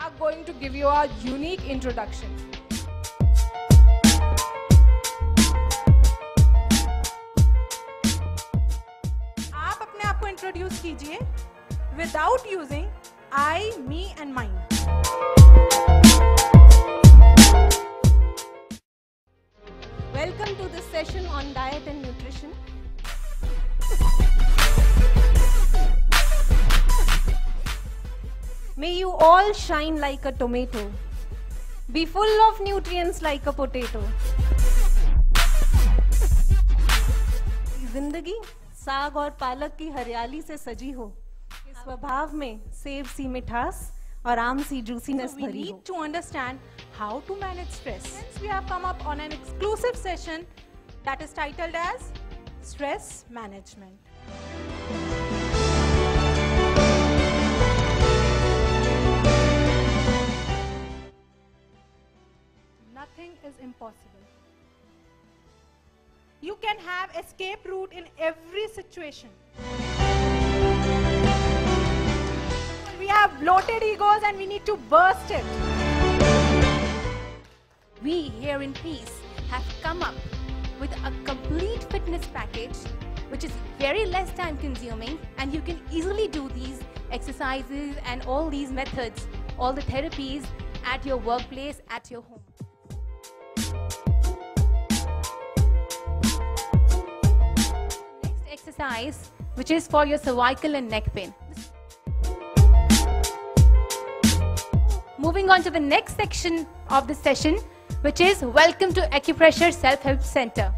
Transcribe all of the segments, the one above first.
are going to give you a unique introduction. आप अपने आप को इंट्रोड्यूस कीजिए without using I, me and mine. Welcome to this session on diet and nutrition. May you all shine like a tomato, be full of nutrients like a potato. जिंदगी साग और पालक की हरियाली से सजी हो, स्वभाव में सेब सी मिठास और आम सी जूसीनेस We भरी हो. need to understand how to manage stress. Hence, we have come up on an exclusive session that is titled as Stress Management. Nothing is impossible. You can have escape route in every situation. We have bloated egos and we need to burst it. We here in Peace have come up with a complete fitness package which is very less time consuming, and you can easily do these exercises and all these methods, all the therapies at your workplace, at your home. Next exercise, which is for your cervical and neck pain. Moving on to the next section of the session, which is Welcome to Acupressure Self-Help Center.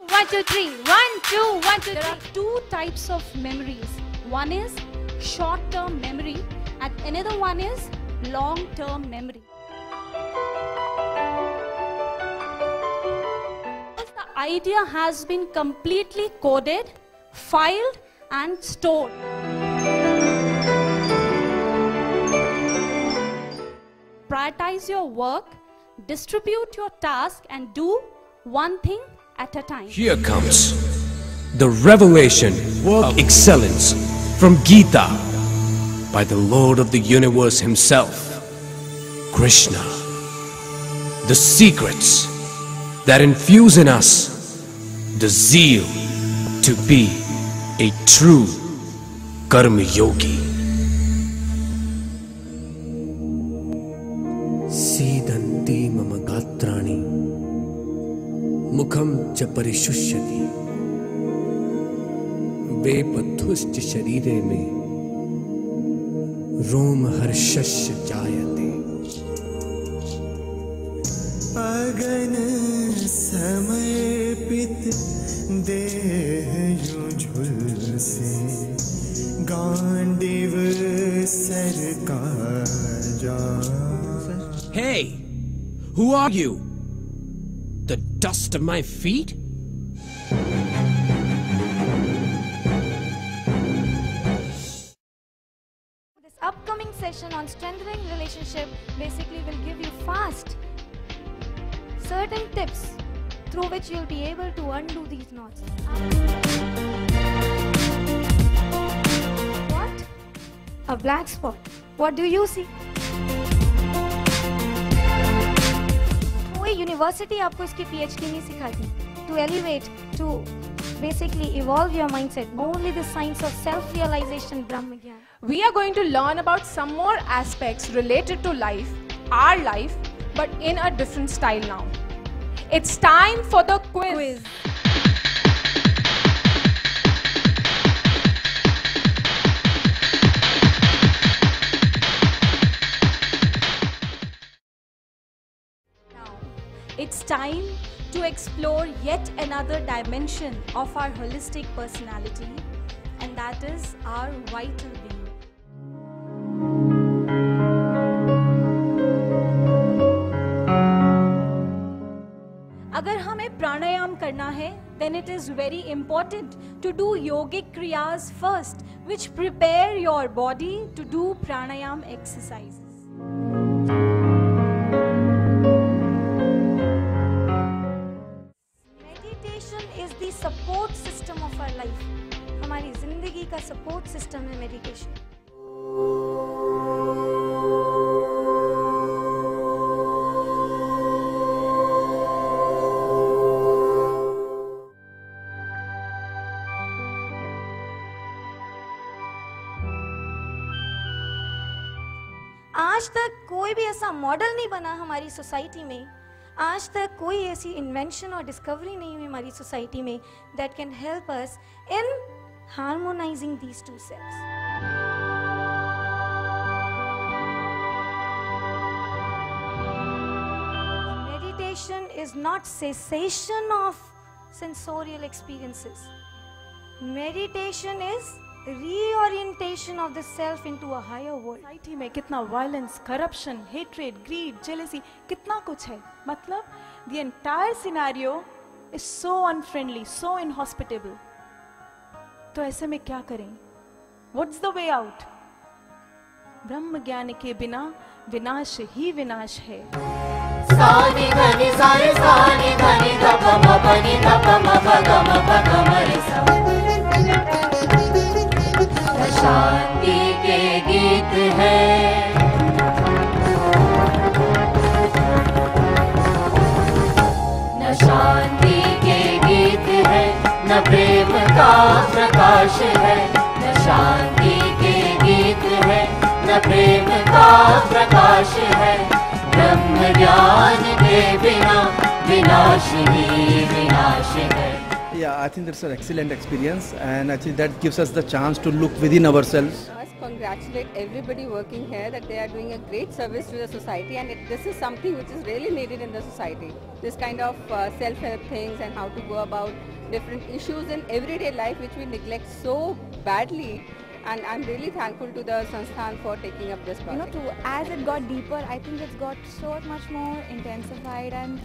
1, 2, 3. 1, 2, 1, 2, 3. There are two types of memories. One is short-term memory and another one is long-term memory. The idea has been completely coded, filed and stored. Prioritize your work, distribute your task and do one thing at a time. Here comes the revelation of excellence from Gita by the Lord of the Universe himself, Krishna. The secrets that infuse in us the zeal to be a true Karma Yogi. Sidanti mama gatrani mukham cha parishushati vepathushcha sharire me rom harshasya jayate. अगन समर्पित देह यूं झुलसे गांडीव सरकार जा. Hey, who are you? The dust of my feet? This upcoming session on strengthening relationship basically will give you fast certain tips through which you'll be able to undo these knots. What? A black spot. What do you see? कोई university आपको इसकी PhD नहीं सिखाती. To elevate, to basically evolve your mindset, only the science of self-realization, Brahma Gyan. We are going to learn about some more aspects related to life, our life, but in a different style now. It's time for the quiz. It's time to explore yet another dimension of our holistic personality, and that is our vital being. अगर हमें प्राणायाम करना है, then it is very important to do yogic kriyas first, which prepare your body to do pranayam exercises. Meditation is the support system of our life. हमारी जिंदगी ज़िंदगी का support system है meditation. आज तक कोई भी ऐसा मॉडल नहीं बना हमारी सोसाइटी में, आज तक कोई ऐसी इन्वेंशन और डिस्कवरी नहीं हुई हमारी सोसाइटी में that can help us in harmonising these two cells. Meditation is not cessation of sensorial experiences. Meditation is reorientation of the self into a higher world. Society में कितना violence, corruption, hatred, greed, jealousy, कितना कुछ है। मतलब the entire scenario is so unfriendly, so inhospitable. तो ऐसे में क्या करें? What's the way out? ब्रह्म ज्ञान के बिना विनाश ही विनाश है। सानि धनि सारे सानि धनि धप म पनि धप म प ग म प ग म रे सा। शांति के गीत है, न शांति के गीत है, न प्रेम का प्रकाश है। न शांति के गीत है, न प्रेम का प्रकाश है। ब्रह्म ज्ञान के बिना विनाश ही विनाश है। Yeah, I think that's an excellent experience, and I think that gives us the chance to look within ourselves. I must congratulate everybody working here that they are doing a great service to the society, and this is something which is really needed in the society. This kind of self-help things and how to go about different issues in everyday life which we neglect so badly. And I'm really thankful to the Sansthan for taking up this project. As it got deeper, I think it's got so much more intensified and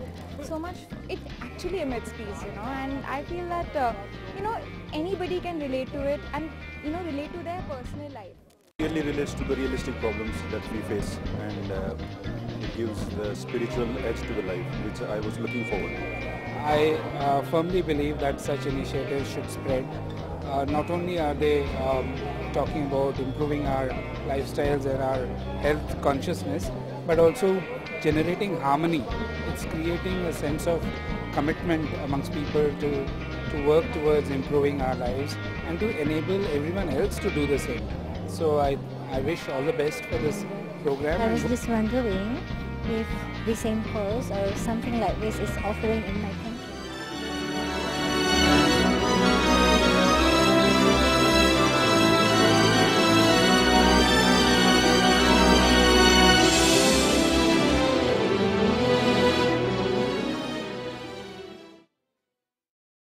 so much, it actually emits peace, and I feel that, anybody can relate to it and, relate to their personal life. It really relates to the realistic problems that we face, and it gives the spiritual edge to the life, which I was looking forward to. I firmly believe that such initiatives should spread. Not only are they talking about improving our lifestyles and our health consciousness, but also generating harmony. It's creating a sense of commitment amongst people to work towards improving our lives and to enable everyone else to do the same. So I wish all the best for this program. I was just wondering if the same course or something like this is offering in my country.